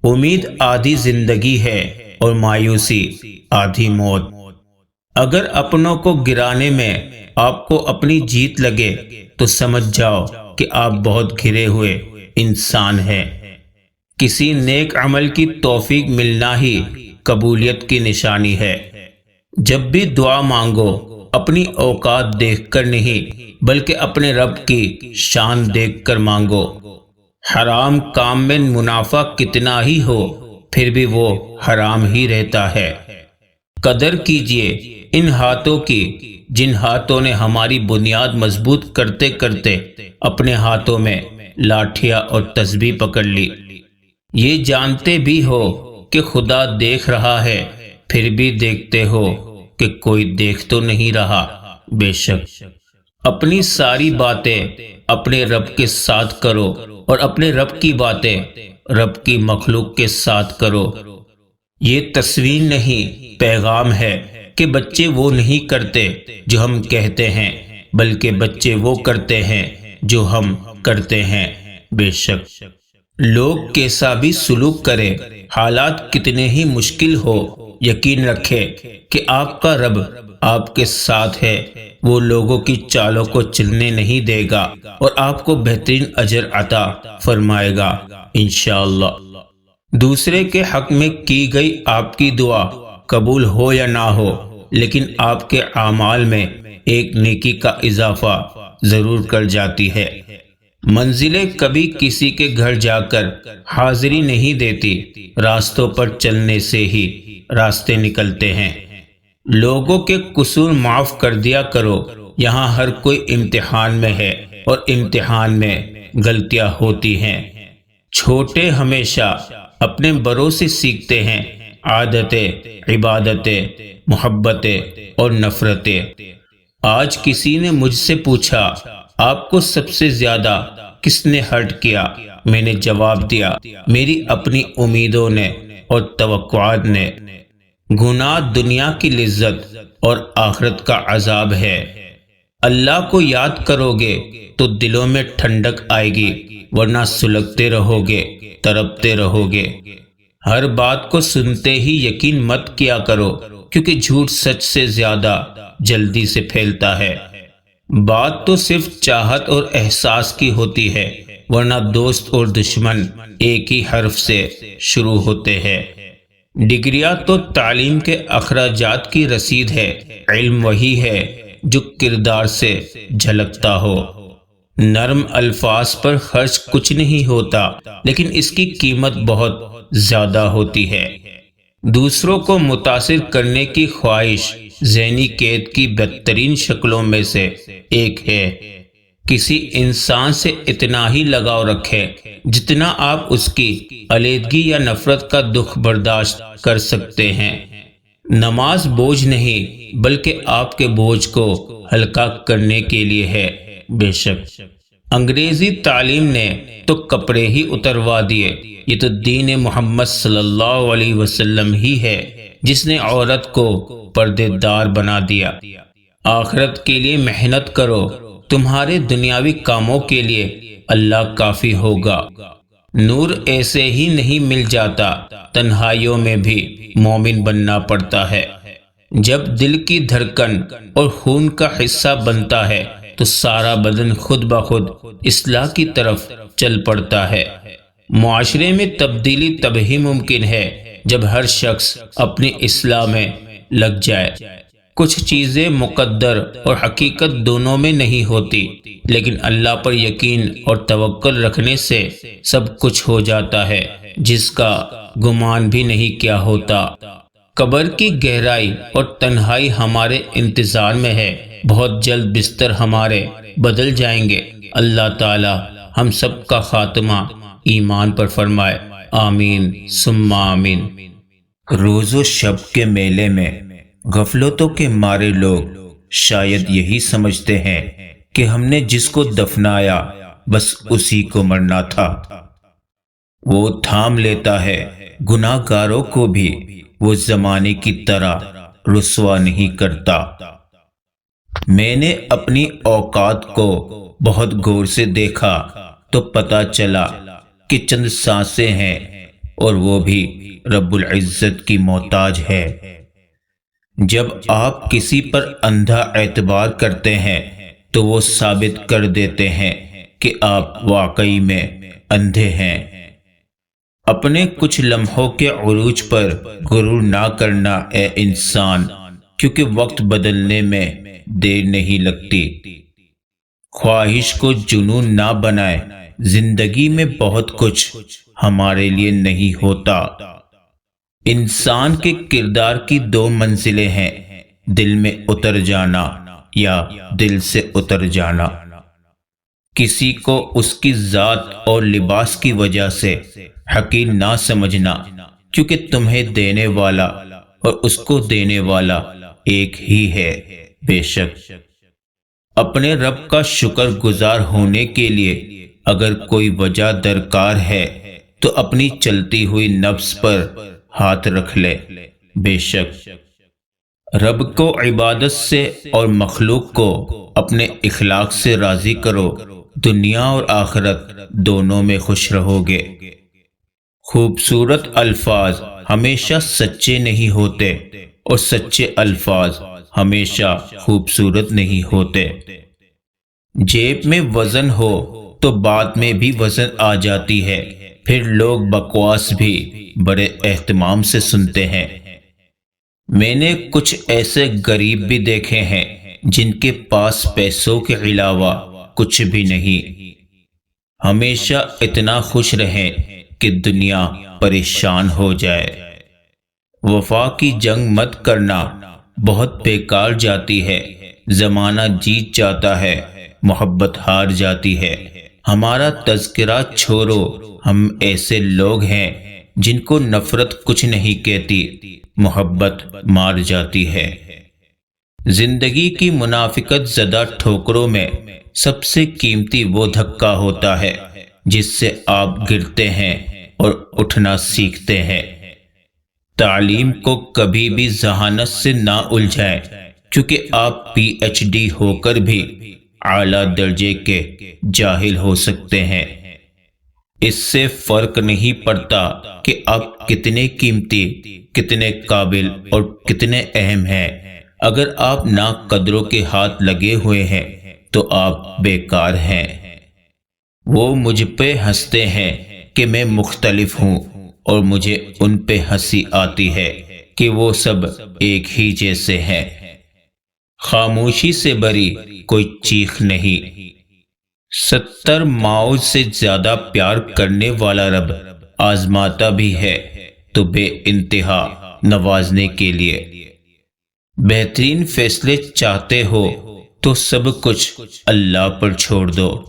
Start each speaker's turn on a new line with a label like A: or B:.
A: امید آدھی زندگی ہے اور مایوسی آدھی موت۔ اگر اپنوں کو گرانے میں آپ کو اپنی جیت لگے تو سمجھ جاؤ کہ آپ بہت گھرے ہوئے انسان ہیں۔ کسی نیک عمل کی توفیق ملنا ہی قبولیت کی نشانی ہے۔ جب بھی دعا مانگو اپنی اوقات دیکھ کر نہیں بلکہ اپنے رب کی شان دیکھ کر مانگو۔ حرام کام میں منافع کتنا ہی ہو پھر بھی وہ حرام ہی رہتا ہے۔ قدر کیجئے ان ہاتھوں کی جن ہاتھوں نے ہماری بنیاد مضبوط کرتے کرتے اپنے ہاتھوں میں لاٹھیاں اور تسبیح پکڑ لی۔ یہ جانتے بھی ہو کہ خدا دیکھ رہا ہے پھر بھی دیکھتے ہو کہ کوئی دیکھ تو نہیں رہا۔ بے شک اپنی ساری باتیں اپنے رب کے ساتھ کرو اور اپنے رب کی باتیں رب کی مخلوق کے ساتھ کرو۔ یہ تصویر نہیں پیغام ہے کہ بچے وہ نہیں کرتے جو ہم کہتے ہیں بلکہ بچے وہ کرتے ہیں جو ہم کرتے ہیں۔ بے شک لوگ کیسا بھی سلوک کرے، حالات کتنے ہی مشکل ہو، یقین رکھے کہ آپ کا رب آپ کے ساتھ ہے۔ وہ لوگوں کی چالوں کو چلنے نہیں دے گا اور آپ کو بہترین اجر عطا فرمائے گا انشاءاللہ۔ دوسرے کے حق میں کی گئی آپ کی دعا قبول ہو یا نہ ہو، لیکن آپ کے اعمال میں ایک نیکی کا اضافہ ضرور کر جاتی ہے۔ منزلیں کبھی کسی کے گھر جا کر حاضری نہیں دیتی، راستوں پر چلنے سے ہی راستے نکلتے ہیں۔ لوگوں کے قصور معاف کر دیا کرو، یہاں ہر کوئی امتحان میں ہے اور امتحان میں غلطیاں ہوتی ہیں۔ چھوٹے ہمیشہ اپنے بڑوں سے سیکھتے ہیں، عادتیں، عبادتیں، محبتیں اور نفرتیں۔ آج کسی نے مجھ سے پوچھا آپ کو سب سے زیادہ کس نے ہرٹ کیا؟ میں نے جواب دیا میری اپنی امیدوں نے اور توقعات نے۔ گناہ دنیا کی لذت اور آخرت کا عذاب ہے۔ اللہ کو یاد کرو گے تو دلوں میں ٹھنڈک آئے گی، ورنہ سلگتے رہو گے، تڑپتے رہو گے۔ ہر بات کو سنتے ہی یقین مت کیا کرو، کیونکہ جھوٹ سچ سے زیادہ جلدی سے پھیلتا ہے۔ بات تو صرف چاہت اور احساس کی ہوتی ہے، ورنہ دوست اور دشمن ایک ہی حرف سے شروع ہوتے ہیں۔ ڈگریاں تو تعلیم کے اخراجات کی رسید ہے، علم وہی ہے جو کردار سے جھلکتا ہو۔ نرم الفاظ پر خرچ کچھ نہیں ہوتا، لیکن اس کی قیمت بہت زیادہ ہوتی ہے۔ دوسروں کو متاثر کرنے کی خواہش ذہنی قید کی بدترین شکلوں میں سے ایک ہے۔ کسی انسان سے اتنا ہی لگاؤ رکھیں جتنا آپ اس کی علیحدگی یا نفرت کا دکھ برداشت کر سکتے ہیں۔ نماز بوجھ نہیں بلکہ آپ کے بوجھ کو ہلکا کرنے کے لیے ہے۔ بے شک انگریزی تعلیم نے تو کپڑے ہی اتروا دیے، یہ تو دین محمد صلی اللہ علیہ وسلم ہی ہے جس نے عورت کو پردے دار بنا دیا۔ آخرت کے لیے محنت کرو، تمہارے دنیاوی کاموں کے لیے اللہ کافی ہوگا۔ نور ایسے ہی نہیں مل جاتا، تنہائیوں میں بھی مومن بننا پڑتا ہے۔ جب دل کی دھڑکن اور خون کا حصہ بنتا ہے تو سارا بدن خود بخود اصلاح کی طرف چل پڑتا ہے۔ معاشرے میں تبدیلی تب ہی ممکن ہے جب ہر شخص اپنی اصلاح میں لگ جائے۔ کچھ چیزیں مقدر اور حقیقت دونوں میں نہیں ہوتی، لیکن اللہ پر یقین اور توکل رکھنے سے سب کچھ ہو جاتا ہے جس کا گمان بھی نہیں کیا ہوتا۔ قبر کی گہرائی اور تنہائی ہمارے انتظار میں ہے، بہت جلد بستر ہمارے بدل جائیں گے۔ اللہ تعالی ہم سب کا خاتمہ ایمان پر فرمائے، آمین ثم آمین۔ روز و شب کے میلے میں غفلتوں کے مارے لوگ شاید یہی سمجھتے ہیں کہ ہم نے جس کو دفنایا بس اسی کو مرنا تھا۔ وہ تھام لیتا ہے گناہ گاروں کو بھی، وہ زمانے کی طرح رسوا نہیں کرتا۔ میں نے اپنی اوقات کو بہت غور سے دیکھا تو پتہ چلا کہ چند سانسیں ہیں، اور وہ بھی رب العزت کی محتاج ہے۔ جب آپ کسی پر اندھا اعتبار کرتے ہیں تو وہ ثابت کر دیتے ہیں کہ آپ واقعی میں اندھے ہیں۔ اپنے کچھ لمحوں کے عروج پر غرور نہ کرنا اے انسان، کیونکہ وقت بدلنے میں دیر نہیں لگتی۔ خواہش کو جنون نہ بنائے، زندگی میں بہت کچھ ہمارے لیے نہیں ہوتا۔ انسان کے کردار کی دو منزلیں ہیں، دل میں اتر جانا یا دل سے اتر جانا۔ کسی کو اس کی ذات اور لباس کی وجہ سے حقیر نہ سمجھنا، کیونکہ تمہیں دینے والا اور اس کو دینے والا ایک ہی ہے۔ بے شک اپنے رب کا شکر گزار ہونے کے لیے اگر کوئی وجہ درکار ہے تو اپنی چلتی ہوئی نفس پر ہاتھ رکھ لے۔ بے شک رب کو عبادت سے اور مخلوق کو اپنے اخلاق سے راضی کرو، دنیا اور آخرت دونوں میں خوش رہو گے۔ خوبصورت الفاظ ہمیشہ سچے نہیں ہوتے اور سچے الفاظ ہمیشہ خوبصورت نہیں ہوتے۔ جیب میں وزن ہو تو بات میں بھی وزن آ جاتی ہے، پھر لوگ بکواس بھی بڑے اہتمام سے سنتے ہیں۔ میں نے کچھ ایسے غریب بھی دیکھے ہیں جن کے پاس پیسوں کے علاوہ کچھ بھی نہیں۔ ہمیشہ اتنا خوش رہیں کہ دنیا پریشان ہو جائے۔ وفا کی جنگ مت کرنا، بہت بیکار جاتی ہے۔ زمانہ جیت جاتا ہے، محبت ہار جاتی ہے۔ ہمارا تذکرہ چھوڑو، ہم ایسے لوگ ہیں جن کو نفرت کچھ نہیں کہتی، محبت مار جاتی ہے۔ زندگی کی منافقت زدہ ٹھوکروں میں سب سے قیمتی وہ دھکا ہوتا ہے جس سے آپ گرتے ہیں اور اٹھنا سیکھتے ہیں۔ تعلیم کو کبھی بھی ذہانت سے نہ الجھائیں، کیونکہ آپ پی ایچ ڈی ہو کر بھی اعلیٰ درجے کے جاہل ہو سکتے ہیں۔ اس سے فرق نہیں پڑتا کہ آپ کتنے قیمتی، کتنے قابل اور کتنے اہم ہیں۔ اگر آپ ناقدروں کے ہاتھ لگے ہوئے ہیں تو آپ بیکار ہیں۔ وہ مجھ پہ ہنستے ہیں کہ میں مختلف ہوں اور مجھے ان پہ ہنسی آتی ہے کہ وہ سب ایک ہی جیسے ہیں۔ خاموشی سے بری کوئی چیخ نہیں۔ 70 ماؤں سے زیادہ پیار کرنے والا رب آزماتا بھی ہے تو بے انتہا نوازنے کے لیے۔ بہترین فیصلے چاہتے ہو تو سب کچھ اللہ پر چھوڑ دو۔